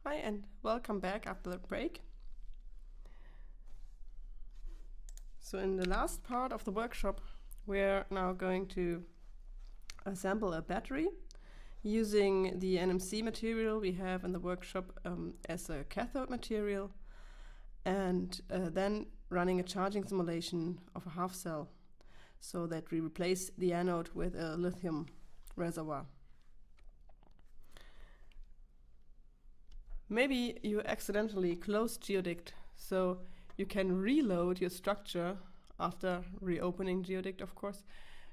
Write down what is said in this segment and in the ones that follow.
Hi and welcome back after the break. So in the last part of the workshop, we're now going to assemble a battery using the NMC material we have in the workshop as a cathode material, and then running a charging simulation of a half cell so that we replace the anode with a lithium reservoir. Maybe you accidentally closed GeoDict, so you can reload your structure after reopening GeoDict, of course,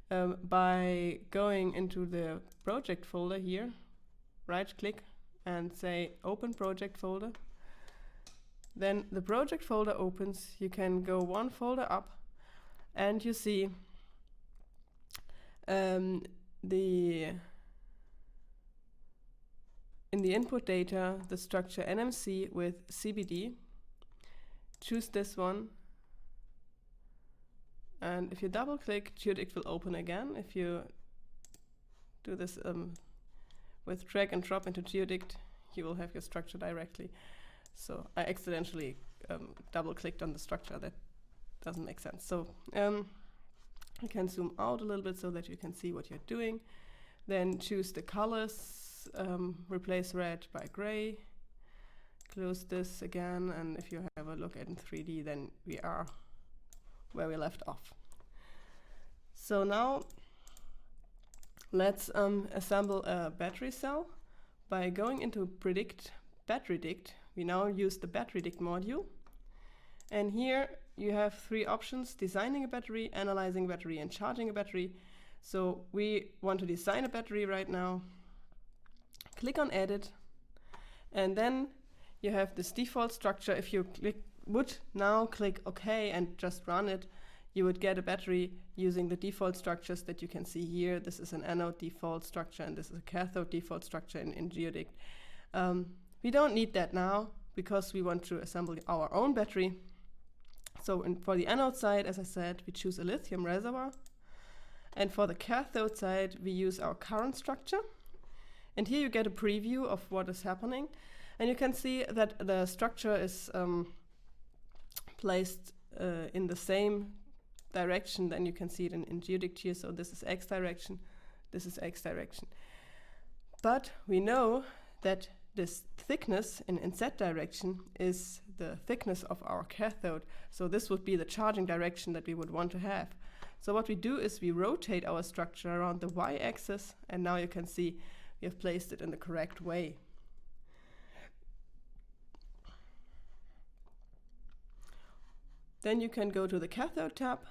by going into the project folder here, right click and say open project folder. Then the project folder opens, you can go one folder up and you see in the input data, the structure NMC with CBD. Choose this one. And if you double click, GeoDict will open again. If you do this with drag and drop into GeoDict, you will have your structure directly. So I accidentally double clicked on the structure. That doesn't make sense. So you can zoom out a little bit so that you can see what you're doing. Then choose the colors. Replace red by gray, close this again, and if you have a look at in 3D, then we are where we left off. So now let's assemble a battery cell. By going into Predict BatteryDict, we now use the BatteryDict module, and here you have three options: designing a battery, analyzing a battery, and charging a battery. So we want to design a battery right now. Click on Edit, and then you have this default structure. If you would now click OK and just run it, you would get a battery using the default structures that you can see here. This is an anode default structure, and this is a cathode default structure in GeoDict. We don't need that now because we want to assemble our own battery. So for the anode side, as I said, we choose a lithium reservoir, and for the cathode side, we use our current structure. And here you get a preview of what is happening. And you can see that the structure is placed in the same direction. Then you can see it in GeoDict here. So this is X direction, this is X direction. But we know that this thickness in Z direction is the thickness of our cathode. So this would be the charging direction that we would want to have. So what we do is we rotate our structure around the Y axis, and now you can see we have placed it in the correct way. Then you can go to the cathode tab,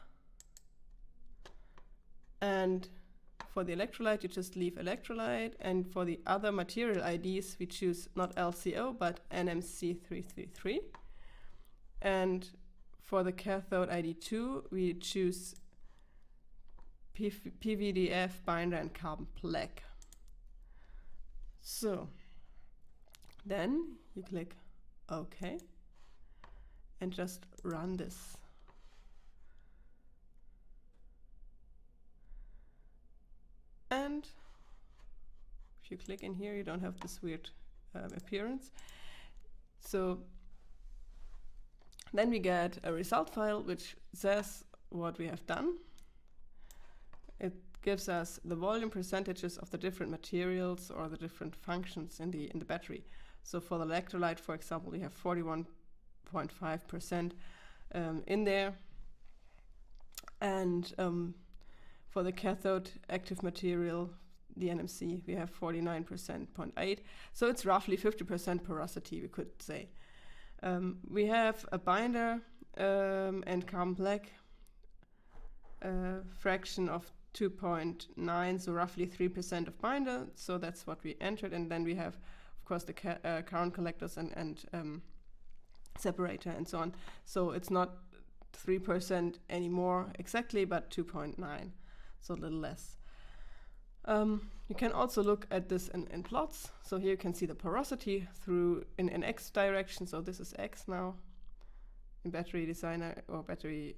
and for the electrolyte you just leave electrolyte, and for the other material IDs we choose not LCO but NMC333, and for the cathode ID 2 we choose PVDF binder and carbon black. So then you click OK and just run this. And if you click in here, you don't have this weird appearance. So then we get a result file which says what we have done. It gives us the volume percentages of the different materials or the different functions in the battery. So for the electrolyte, for example, we have 41.5% in there, and for the cathode active material, the NMC, we have 49.8%. So it's roughly 50% porosity, we could say. We have a binder and carbon black fraction of 2.9, so roughly 3% of binder. So that's what we entered, and then we have, of course, the current collectors and separator and so on. So it's not 3% anymore exactly, but 2.9, so a little less. You can also look at this in plots. So here you can see the porosity through in X direction. So this is X now. In Battery Designer or Battery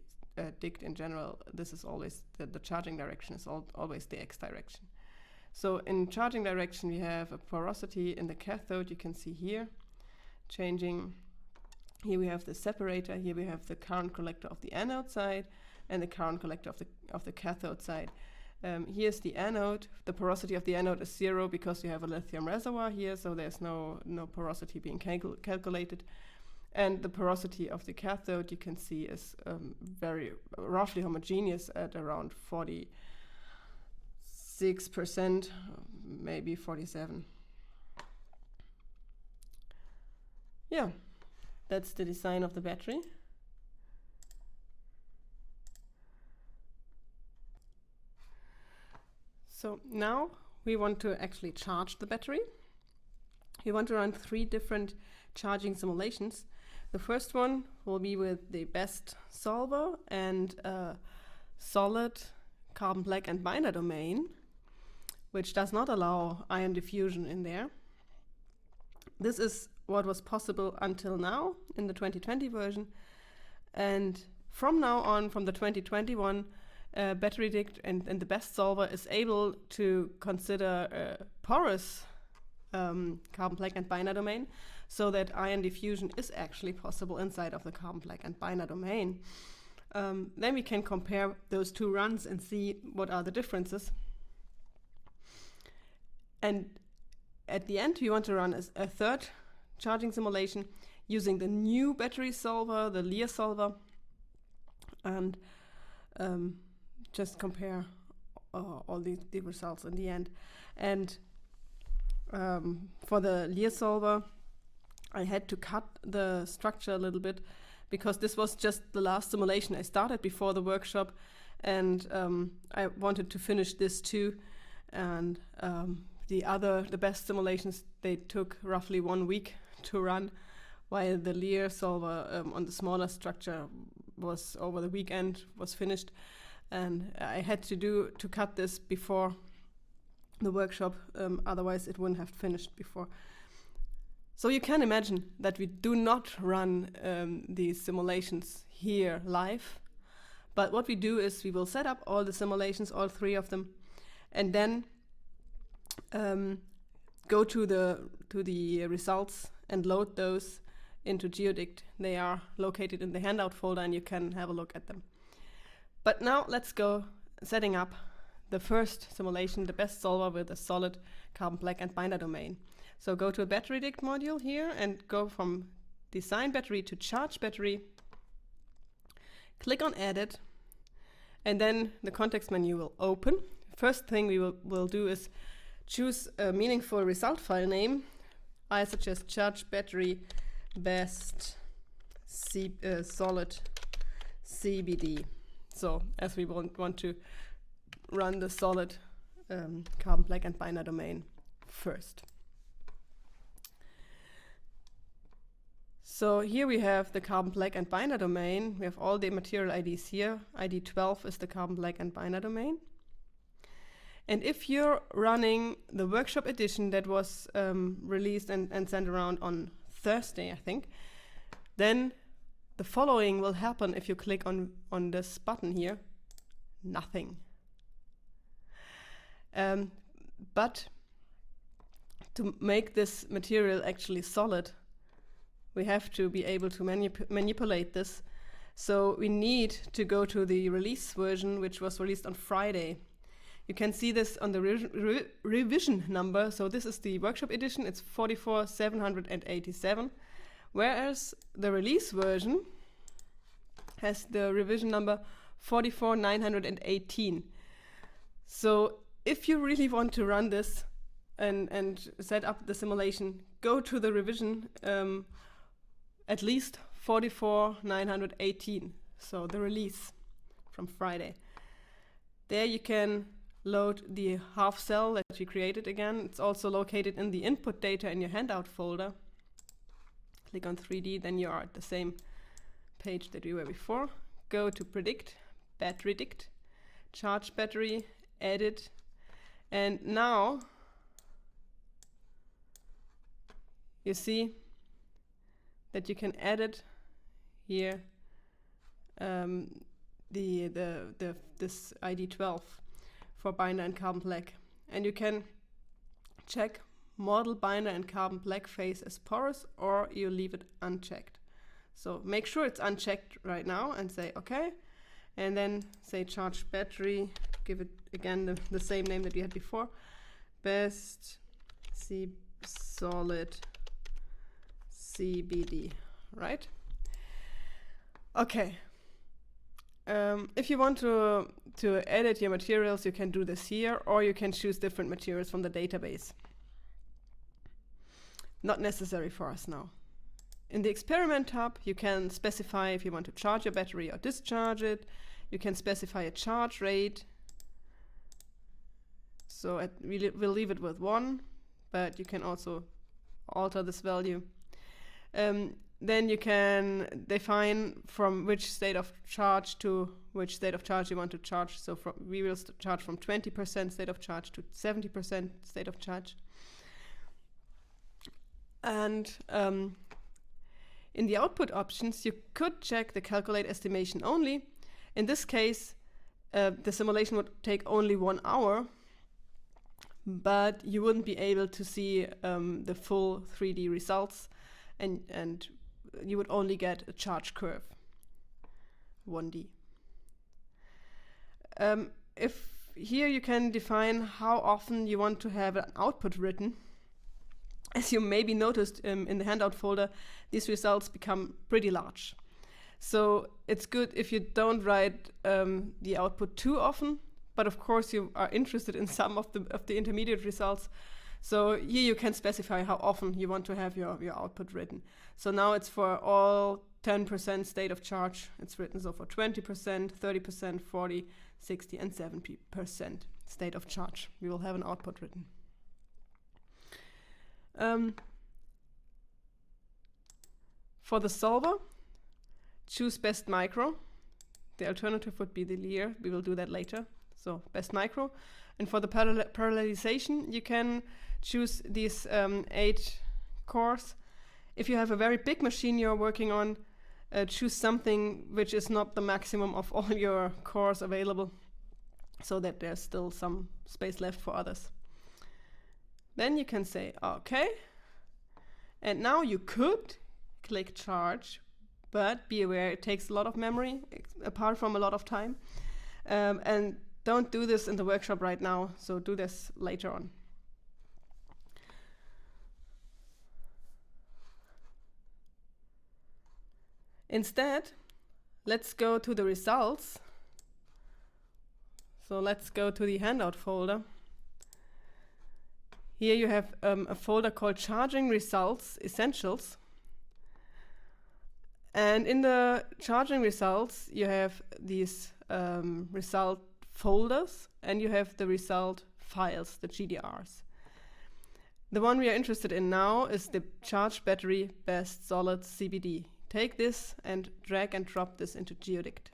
Dict in general, this is always the charging direction is always the X direction. So in charging direction, we have a porosity in the cathode, you can see here. changing. Here we have the separator, here we have the current collector of the anode side and the current collector of the cathode side. Here's the anode. The porosity of the anode is 0 because you have a lithium reservoir here, so there's no porosity being calculated. And the porosity of the cathode, you can see, is very roughly homogeneous at around 46%, maybe 47%. Yeah, that's the design of the battery. So now we want to actually charge the battery. We want to run 3 different charging simulations. The first one will be with the BEST solver and a solid carbon black and binder domain, which does not allow ion diffusion in there. This is what was possible until now in the 2020 version. And from now on, from the 2021, BatteryDict and the BEST solver is able to consider a porous carbon black and binder domain, so that ion diffusion is actually possible inside of the carbon black and binder domain. Then we can compare those 2 runs and see what are the differences. And at the end, we want to run a 3rd charging simulation using the new battery solver, the Lear solver, and just compare all the results in the end. And for the Lear solver, I had to cut the structure a little bit because this was just the last simulation I started before the workshop, and I wanted to finish this too. And the BEST simulations, they took roughly 1 week to run, while the Lear solver on the smaller structure was over the weekend, was finished. And I had to cut this before the workshop, otherwise it wouldn't have finished before. So you can imagine that we do not run these simulations here live, but what we do is we will set up all the simulations, all 3 of them, and then go to the results and load those into GeoDict. They are located in the handout folder and you can have a look at them. But now let's go setting up the first simulation, the BEST solver with a solid carbon black and binder domain. So go to a BatteryDict module here and go from design battery to charge battery. Click on edit, and then the context menu will open. First thing we will do is choose a meaningful result file name. I suggest charge battery BEST solid CBD. So as we want to run the solid carbon black and binder domain first. So here we have the carbon black and binder domain. We have all the material IDs here. ID 12 is the carbon black and binder domain. And if you're running the workshop edition that was released and sent around on Thursday, I think, then the following will happen if you click on this button here. Nothing. But to make this material actually solid, we have to be able to manipulate this. So we need to go to the release version, which was released on Friday. You can see this on the revision number. So this is the workshop edition. It's 44,787, whereas the release version has the revision number 44,918. So if you really want to run this and set up the simulation, go to the revision, at least 44,918, so the release from Friday. There you can load the half cell that you created again. It's also located in the input data in your handout folder. Click on 3D, then you are at the same page that you were before. Go to Predict, BatteryDict, Charge Battery, Edit, and now you see that you can edit here this ID 12 for binder and carbon black, and you can check model binder and carbon black phase as porous, or you leave it unchecked. So make sure it's unchecked right now and say okay, and then say charge battery, give it again the same name that we had before, best solid CBD, right? Okay. If you want to edit your materials, you can do this here, or you can choose different materials from the database. Not necessary for us now. In the experiment tab, you can specify if you want to charge your battery or discharge it. You can specify a charge rate. So we'll leave it with 1, but you can also alter this value. Then you can define from which state of charge to which state of charge you want to charge. So we will charge from 20% state of charge to 70% state of charge. And in the output options, you could check the calculate estimation only. In this case, the simulation would take only 1 hour, but you wouldn't be able to see the full 3D results, and you would only get a charge curve, 1D. If here you can define how often you want to have an output written. As you maybe noticed in the handout folder, these results become pretty large. So it's good if you don't write the output too often, but of course you are interested in some of the intermediate results. So here you can specify how often you want to have your output written. So now it's for all 10% state of charge. It's written so for 20%, 30%, 40%, 60%, and 70% state of charge. We will have an output written. For the solver, choose best micro. The alternative would be the Lear. We will do that later. So best micro. And for the parallelization, you can choose these 8 cores. If you have a very big machine you're working on, choose something which is not the maximum of all your cores available, so that there's still some space left for others. Then you can say OK. And now you could click charge, but be aware it takes a lot of memory, apart from a lot of time. And don't do this in the workshop right now, so do this later on. Instead, let's go to the results. So let's go to the handout folder. Here you have a folder called Charging Results Essentials. And in the charging results, you have these result folders, and you have the result files, the GDRs. The one we are interested in now is the charge battery best solid CBD. Take this and drag and drop this into Geodict.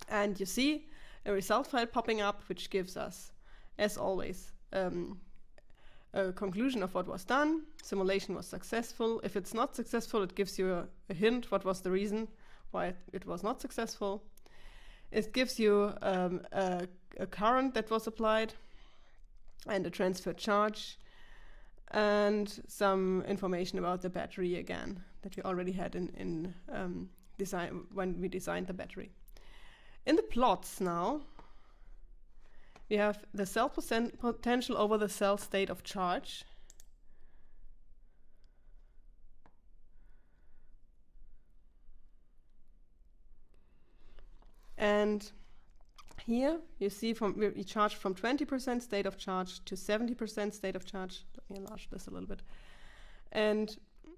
And you see a result file popping up, which gives us, as always, a conclusion of what was done. Simulation was successful. If it's not successful, it gives you a hint what was the reason why it was not successful. It gives you a current that was applied and a transfer charge and some information about the battery again that we already had in design when we designed the battery. In the plots now, we have the cell potential over the cell state of charge. And here you see we charge from 20% state of charge to 70% state of charge. Let me enlarge this a little bit. And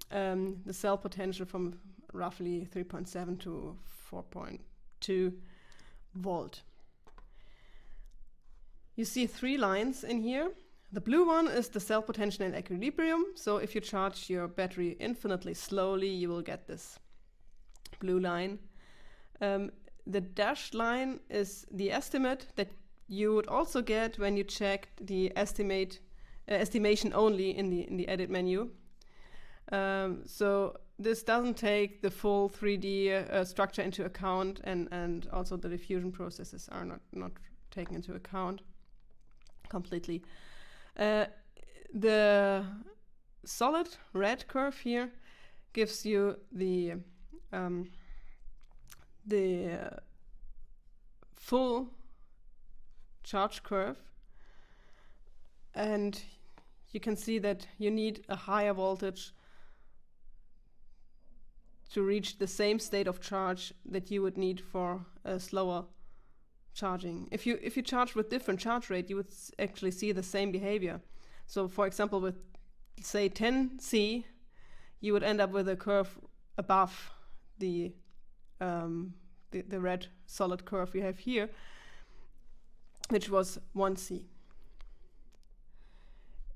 the cell potential from roughly 3.7 to 4.2 volt. You see 3 lines in here. The blue one is the cell potential in equilibrium. So if you charge your battery infinitely slowly, you will get this blue line. The dashed line is the estimate that you would also get when you checked the estimation only in the edit menu. So this doesn't take the full 3D structure into account, and also the diffusion processes are not taken into account completely. the solid red curve here gives you the full charge curve, and you can see that you need a higher voltage to reach the same state of charge that you would need for a slower charging. If you charge with different charge rate, you would actually see the same behavior. So for example, with say 10C, you would end up with a curve above the red solid curve we have here, which was 1C.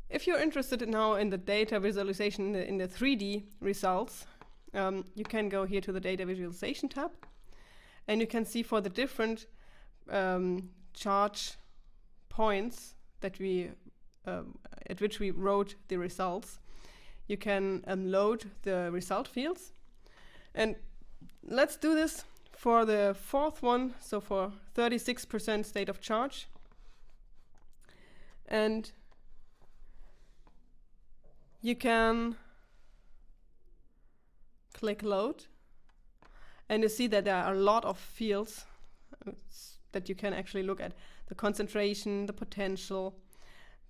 If you're interested now in the data visualization in the 3D results, you can go here to the data visualization tab, and you can see for the different charge points that we at which we wrote the results, you can load the result fields. And let's do this for the fourth one, so for 36% state of charge. And you can click load, and you see that there are a lot of fields that you can actually look at. The concentration, the potential,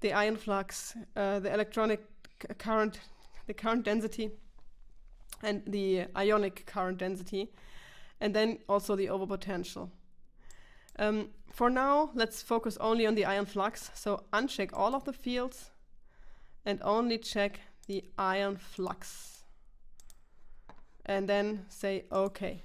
the ion flux, the electronic current, the current density, and the ionic current density, and then also the overpotential. For now, let's focus only on the ion flux. So uncheck all of the fields and only check the ion flux. And then say OK.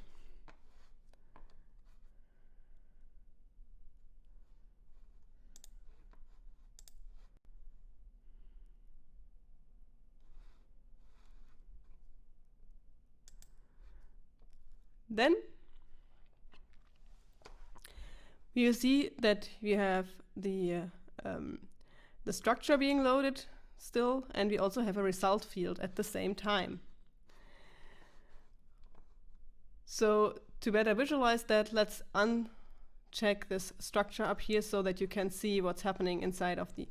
Then you see that we have the structure being loaded still, and we also have a result field at the same time. So to better visualize that, let's uncheck this structure up here so that you can see what's happening inside of the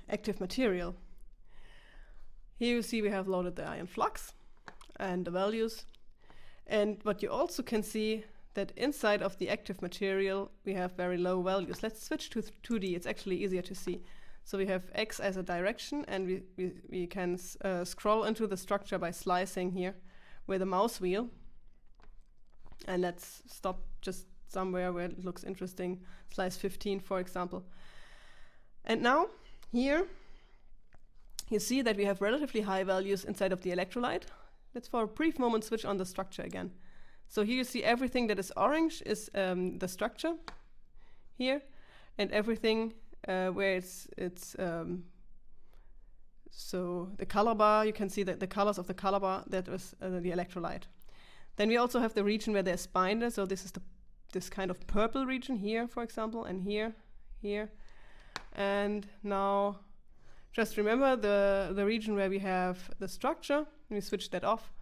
active material. Here you see we have loaded the ion flux and the values. And what you also can see that inside of the active material we have very low values. Let's switch to 2D, it's actually easier to see. So we have X as a direction, and we can scroll into the structure by slicing here with a mouse wheel. And let's stop just somewhere where it looks interesting, slice 15 for example. And now here you see that we have relatively high values inside of the electrolyte. Let's for a brief moment switch on the structure again. So here you see everything that is orange is the structure here, and everything where it's so the color bar, you can see that the colors of the color bar, that was the electrolyte. Then we also have the region where there's binder, so this is this kind of purple region here, for example, and here. And now just remember the region where we have the structure. We switch that off.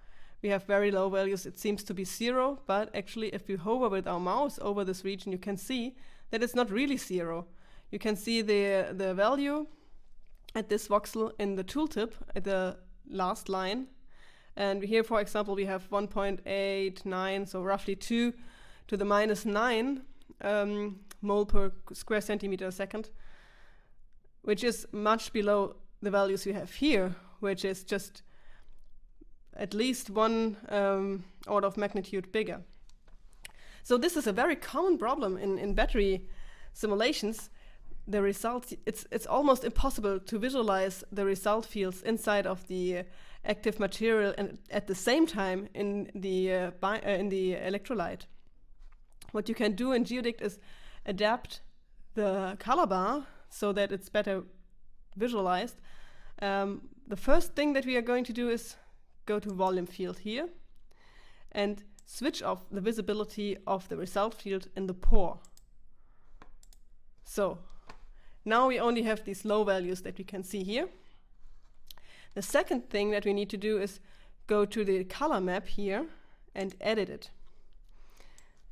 We have very low values. It seems to be 0, but actually if we hover with our mouse over this region, you can see that it's not really 0. You can see the value at this voxel in the tooltip at the last line. And here, for example, we have 1.89, so roughly 2 to the minus 9 mole per square centimeter a second, which is much below the values we have here, which is just at least 1 order of magnitude bigger. So this is a very common problem in battery simulations. The results, it's almost impossible to visualize the result fields inside of the active material and at the same time in the electrolyte. What you can do in Geodict is adapt the color bar so that it's better visualized. The first thing that we are going to do is go to volume field here and switch off the visibility of the result field in the pore. So now we only have these low values that we can see here. The second thing that we need to do is go to the color map here and edit it.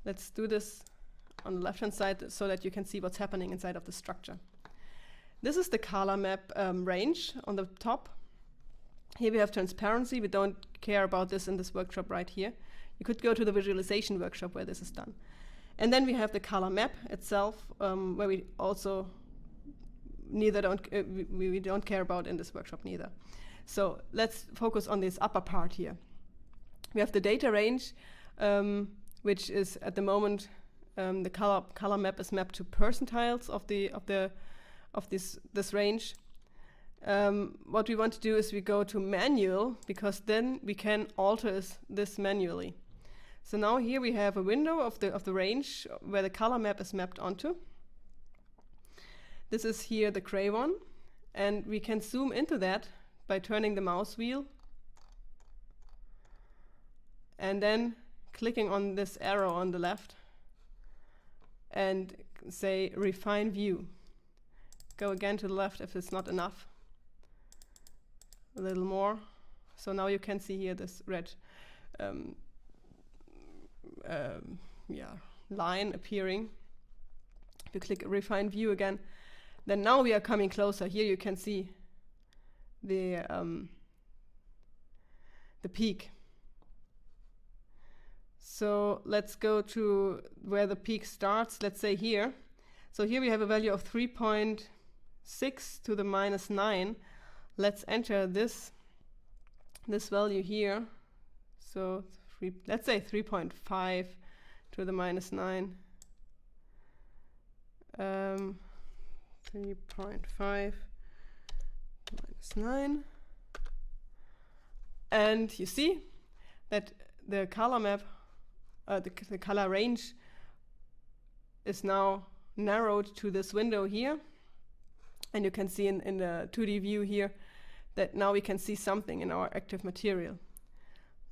Let's do this on the left hand side so that you can see what's happening inside of the structure. This is the color map range on the top. Here we have transparency. We don't care about this in this workshop right here. You could go to the visualization workshop where this is done. And then we have the color map itself, where we also we don't care about in this workshop neither. So let's focus on this upper part here. We have the data range, which is at the moment the color map is mapped to percentiles of this range. What we want to do is we go to manual, because then we can alter this manually. So now here we have a window of the range where the color map is mapped onto. This is here the gray one, and we can zoom into that by turning the mouse wheel and then clicking on this arrow on the left and say refine view. Go again to the left if it's not enough. A little more. So now you can see here this red line appearing. If you click refine view again, then now we are coming closer. Here you can see the peak. So let's go to where the peak starts. Let's say here. So here we have a value of 3.6 to the minus 9. Let's enter this value here. So let's say 3.5 to the minus 9. 3.5 minus 9. And you see that the color map, the color range is now narrowed to this window here. And you can see in the 2D view here that now we can see something in our active material.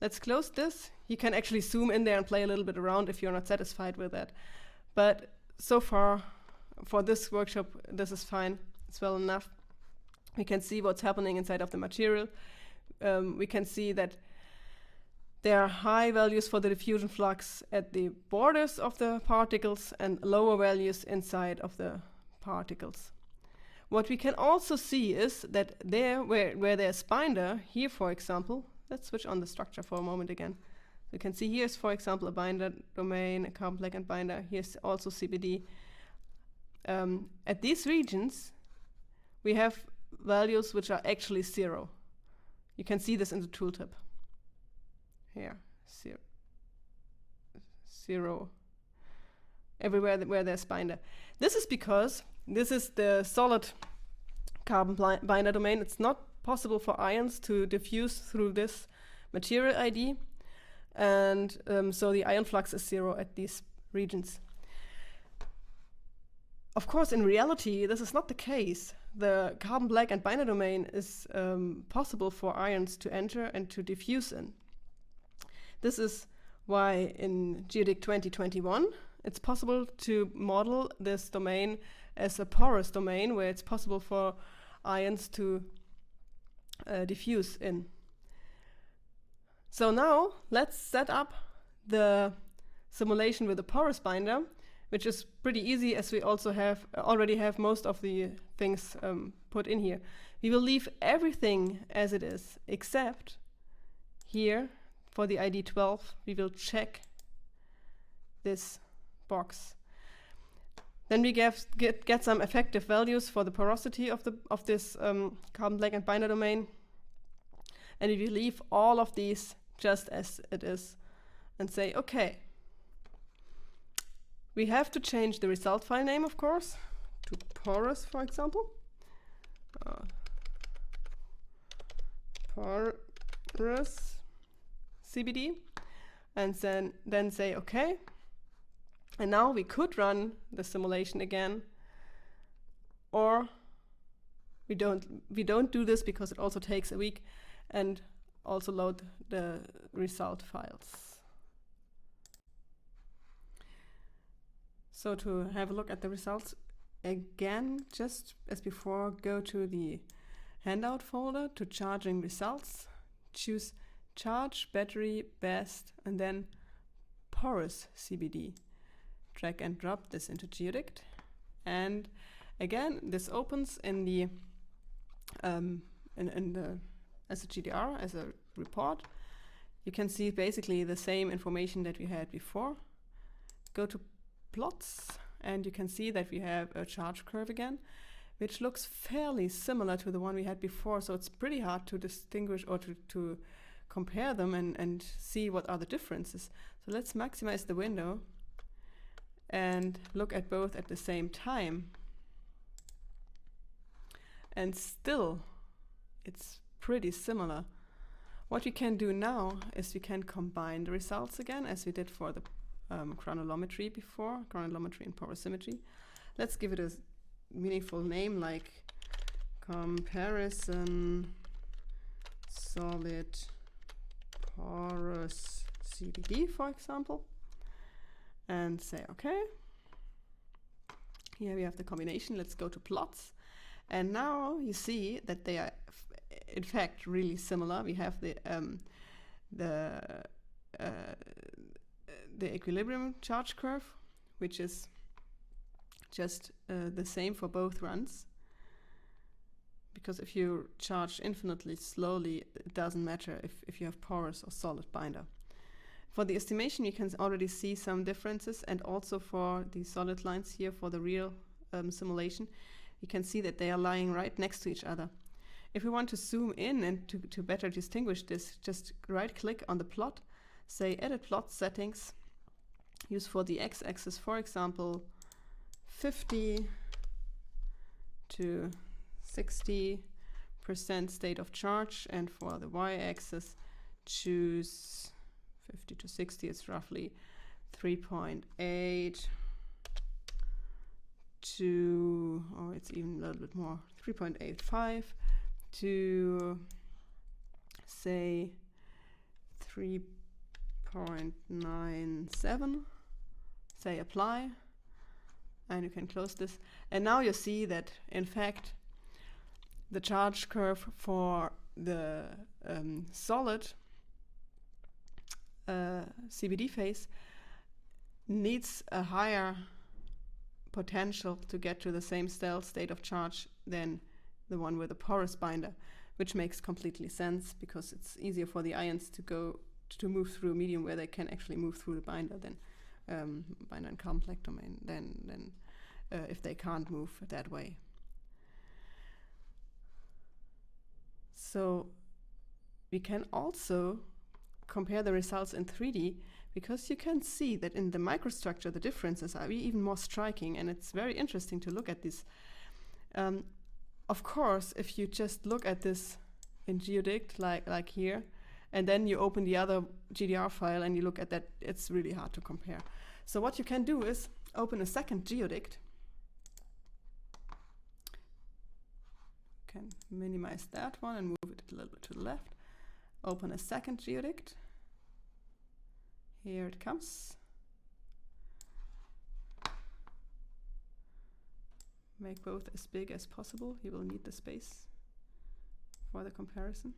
Let's close this. You can actually zoom in there and play a little bit around if you're not satisfied with that. But so far, for this workshop, this is fine. It's well enough. We can see what's happening inside of the material. We can see that there are high values for the diffusion flux at the borders of the particles and lower values inside of the particles. What we can also see is that there, where there's binder, here for example, let's switch on the structure for a moment again. You can see here's, for example, a binder domain, a carbon black and binder. Here's also CBD. At these regions, we have values which are actually 0. You can see this in the tooltip. Here, 0. Everywhere where there's binder. This is because this is the solid carbon binder domain. It's not possible for ions to diffuse through this material ID. And so the ion flux is 0 at these regions. Of course, in reality, this is not the case. The carbon black and binder domain is possible for ions to enter and to diffuse in. This is why in GEODIC 2021, it's possible to model this domain as a porous domain where it's possible for ions to diffuse in. So now let's set up the simulation with a porous binder, which is pretty easy as we also already have most of the things put in here. We will leave everything as it is, except here for the ID 12, we will check this box. Then we get some effective values for the porosity of this carbon black and binder domain, and we will leave all of these just as it is and say, okay, we have to change the result file name, of course, to porous, for example. Porous CBD, and then say okay. And now we could run the simulation again, or we don't do this because it also takes a week, and also load the result files. So to have a look at the results again, just as before, go to the handout folder to charging results, choose charge, battery, best, and then porous CBD. Drag and drop this into GeoDict. And Again, this opens in the as a GDR, as a report. You can see basically the same information that we had before. Go to plots, and you can see that we have a charge curve again, which looks fairly similar to the one we had before. So it's pretty hard to distinguish or to compare them and see what are the differences. So let's maximize the window and look at both at the same time. And still, it's pretty similar. What we can do now is we can combine the results again, as we did for the chronolometry before, chronolometry and porosymmetry. Let's give it a meaningful name like comparison solid porous CVD, for example, and say okay. Here we have the combination. Let's go to plots, and now you see that they are in fact really similar. We have the equilibrium charge curve, which is just the same for both runs, because if you charge infinitely slowly, it doesn't matter if you have porous or solid binder. For the estimation, you can already see some differences, and also for the solid lines here for the real simulation, you can see that they are lying right next to each other. If we want to zoom in and to better distinguish this, just right-click on the plot, say Edit Plot Settings, use for the x-axis, for example, 50 to 60% state of charge, and for the y-axis, choose 50 to 60, it's roughly 3.8 to, oh, it's even a little bit more, 3.85 to say 3.97, say apply, and you can close this. And now you see that in fact the charge curve for the solid CVD phase needs a higher potential to get to the same state of charge than the one with a porous binder, which makes completely sense because it's easier for the ions to move through a medium where they can actually move through the binder than binder and complex domain than if they can't move that way. So we can also compare the results in 3D, because you can see that in the microstructure the differences are even more striking, and it's very interesting to look at this. Of course, if you just look at this in GeoDict, like here, and then you open the other GDR file and you look at that, it's really hard to compare. So what you can do is open a second GeoDict. Can minimize that one and move it a little bit to the left. Open a second GeoDict. Here it comes. Make both as big as possible. You will need the space for the comparison.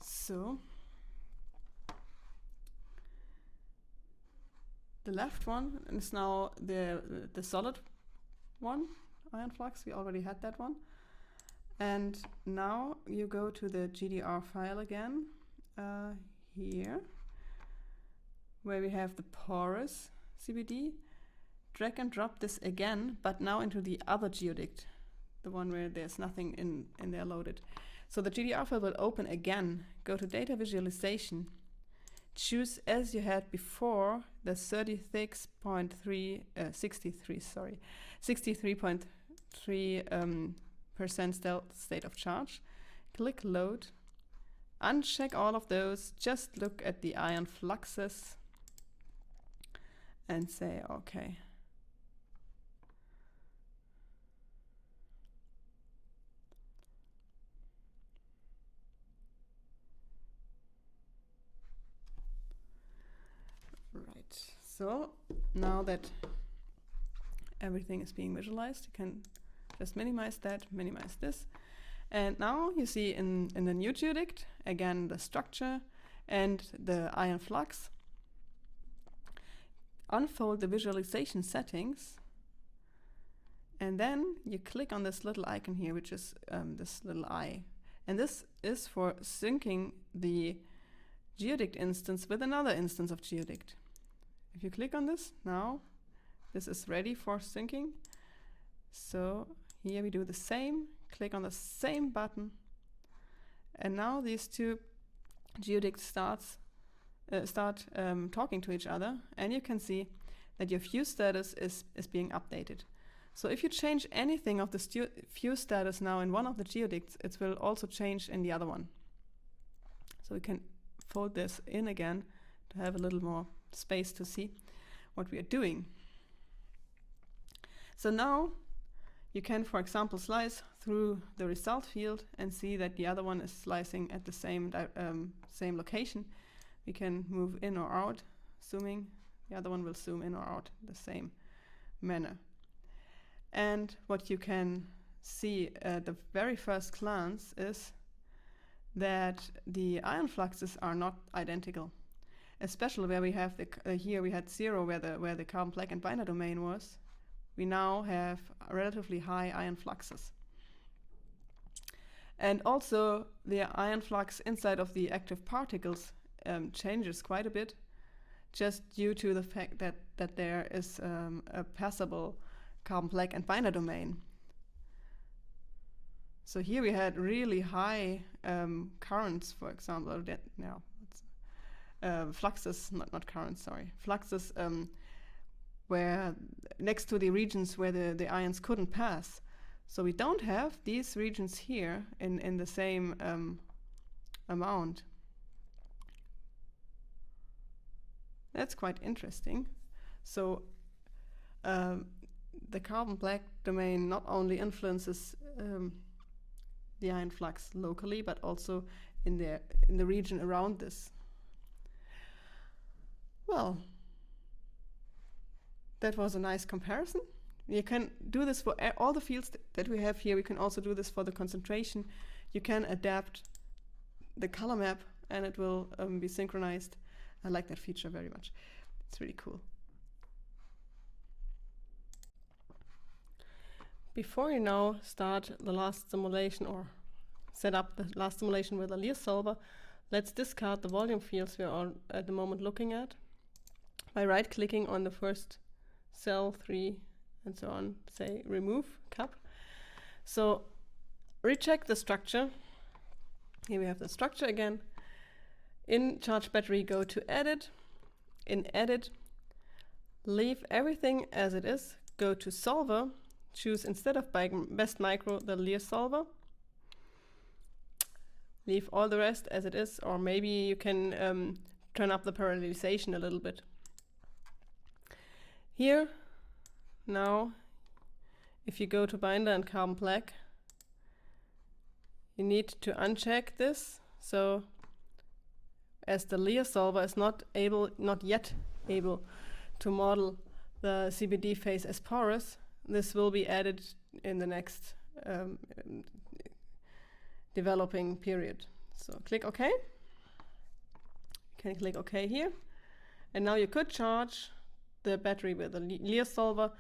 So the left one is now the solid one, ion flux. We already had that one. And now you go to the GDR file again, here, where we have the porous CVD. Drag and drop this again, but now into the other GeoDict, the one where there's nothing in there loaded. So the GDR file will open again. Go to Data Visualization. Choose, as you had before, the 63.3% state of charge. Click Load. Uncheck all of those. Just look at the ion fluxes and say OK. Right, so now that everything is being visualized, you can just minimize that, minimize this. And now you see in the new GeoDict, again, the structure and the ion flux. Unfold the visualization settings And then you click on this little icon here, which is this little eye. And this is for syncing the Geodict instance with another instance of Geodict. If you click on this, now this is ready for syncing. So here we do the same, click on the same button, and now these two Geodicts start talking to each other, and you can see that your view status is being updated. So if you change anything of the view status now in one of the Geodicts, it will also change in the other one. So we can fold this in again to have a little more space to see what we are doing. So now you can, for example, slice through the result field and see that the other one is slicing at the same location. We can move in or out, zooming. The other one will zoom in or out in the same manner. And what you can see at the very first glance is that the ion fluxes are not identical, especially where we have the here we had 0 where the carbon black and binder domain was. We now have relatively high ion fluxes. And also the ion flux inside of the active particles changes quite a bit, just due to the fact that there is a passable carbon black and binder domain. So here we had really high currents, for example, fluxes, not currents, sorry, fluxes where next to the regions where the ions couldn't pass. So we don't have these regions here in the same amount. That's quite interesting. So the carbon black domain not only influences the ion flux locally, but also in the region around this. Well, that was a nice comparison. You can do this for all the fields that we have here. We can also do this for the concentration. You can adapt the color map and it will be synchronized. I like that feature very much. It's really cool. Before you now start the last simulation or set up the last simulation with a Lear solver, let's discard the volume fields we are at the moment looking at by right-clicking on the first cell, 3, and so on, say remove cup. So recheck the structure. Here we have the structure again. In charge battery, go to edit. In edit, leave everything as it is. Go to solver. Choose instead of best micro the Lear solver. Leave all the rest as it is, or maybe you can turn up the parallelization a little bit. Here, now, if you go to binder and carbon black, you need to uncheck this. So, as the Lear solver is not yet able to model the CBD phase as porous, this will be added in the next developing period. So click OK. You can click OK here. And now you could charge the battery with a Lear solver,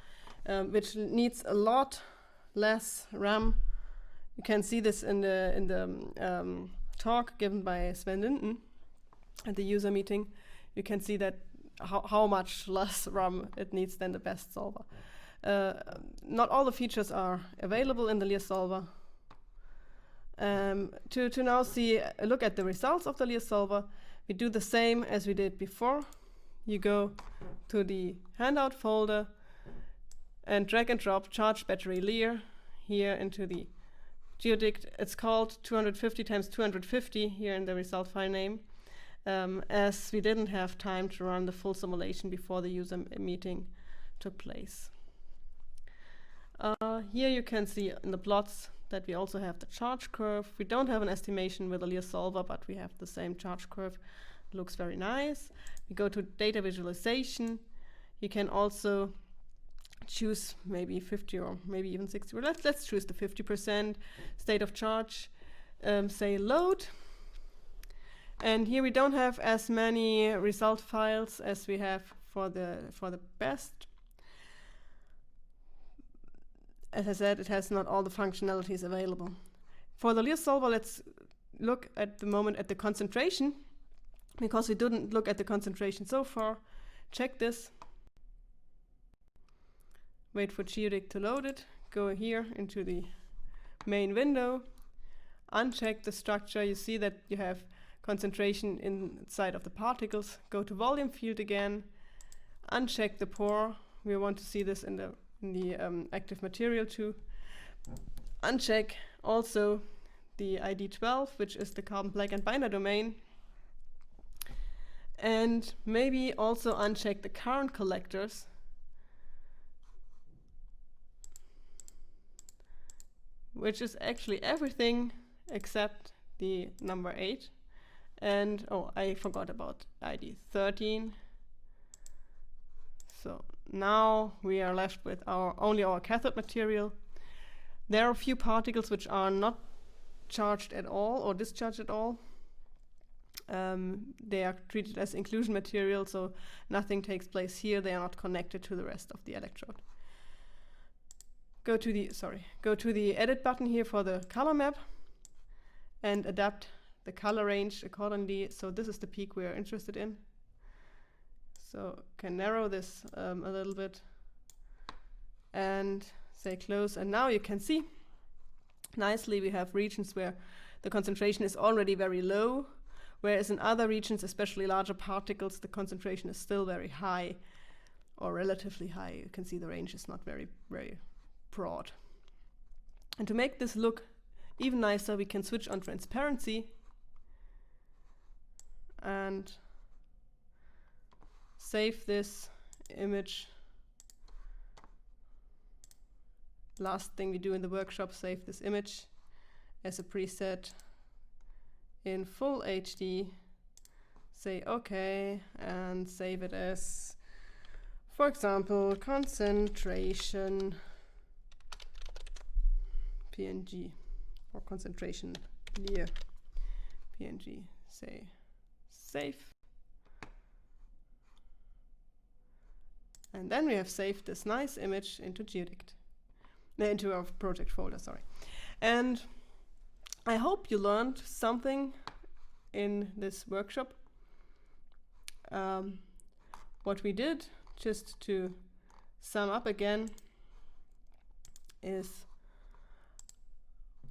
which needs a lot less RAM. You can see this in the talk given by Sven Linden at the user meeting. You can see that how much less RAM it needs than the best solver. Not all the features are available in the Lear solver. To now see a look at the results of the Lear solver, we do the same as we did before. You go to the handout folder and drag and drop charge battery Lear here into the Geodict. It's called 250 times 250 here in the result file name, as we didn't have time to run the full simulation before the user meeting took place. Here you can see in the plots that we also have the charge curve. We don't have an estimation with a Lear solver, but we have the same charge curve. It looks very nice. We go to data visualization. You can also choose maybe 50 or maybe even 60. Well, let's choose the 50% state of charge. Say load. And here we don't have as many result files as we have for the best. as I said, it has not all the functionalities available. For the Lear solver, let's look at the moment at the concentration, because we didn't look at the concentration so far. Check this. Wait for Geodict to load it. Go here into the main window. Uncheck the structure. You see that you have concentration inside of the particles. Go to volume field again. Uncheck the pore. We want to see this in the active material too. Uncheck also the ID 12, which is the carbon black and binder domain. And maybe also uncheck the current collectors. Which is actually everything except the number 8. And, oh, I forgot about ID 13. So now we are left with only our cathode material. There are a few particles which are not charged at all or discharged at all. They are treated as inclusion material, so nothing takes place here. They are not connected to the rest of the electrode. Go to the edit button here for the color map and adapt the color range accordingly. So this is the peak we are interested in. So can narrow this a little bit and say close. And now you can see nicely we have regions where the concentration is already very low, whereas in other regions, especially larger particles, the concentration is still very high or relatively high. You can see the range is not very, very broad. And to make this look even nicer, we can switch on transparency and save this image. Last thing we do in the workshop, save this image as a preset in full HD, say OK, and save it as, for example, concentration PNG or concentration Lear PNG. Say save. And then we have saved this nice image into Geodict. Into our project folder, sorry. And I hope you learned something in this workshop. What we did, just to sum up again, is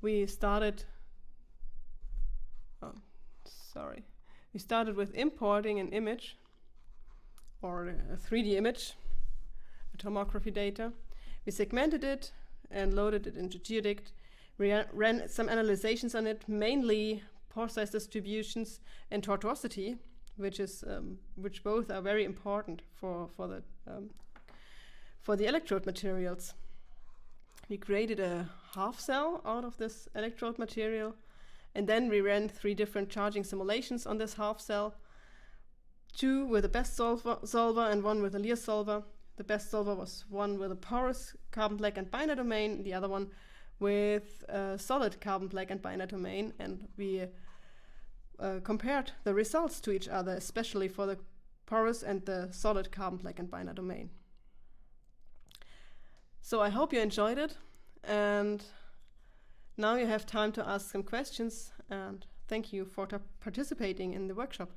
we started with importing an image or a 3D image, a tomography data. We segmented it and loaded it into Geodict. We ran some analyzations on it, mainly pore size distributions and tortuosity, which both are very important for the electrode materials. We created a half cell out of this electrode material, and then we ran 3 different charging simulations on this half cell, 2 with the best solver and 1 with a Lear solver. The best solver was one with a porous carbon black and binder domain, the other one with a solid carbon black and binder domain, and we compared the results to each other, especially for the porous and the solid carbon black and binder domain. So I hope you enjoyed it, and now you have time to ask some questions, and thank you for participating in the workshop.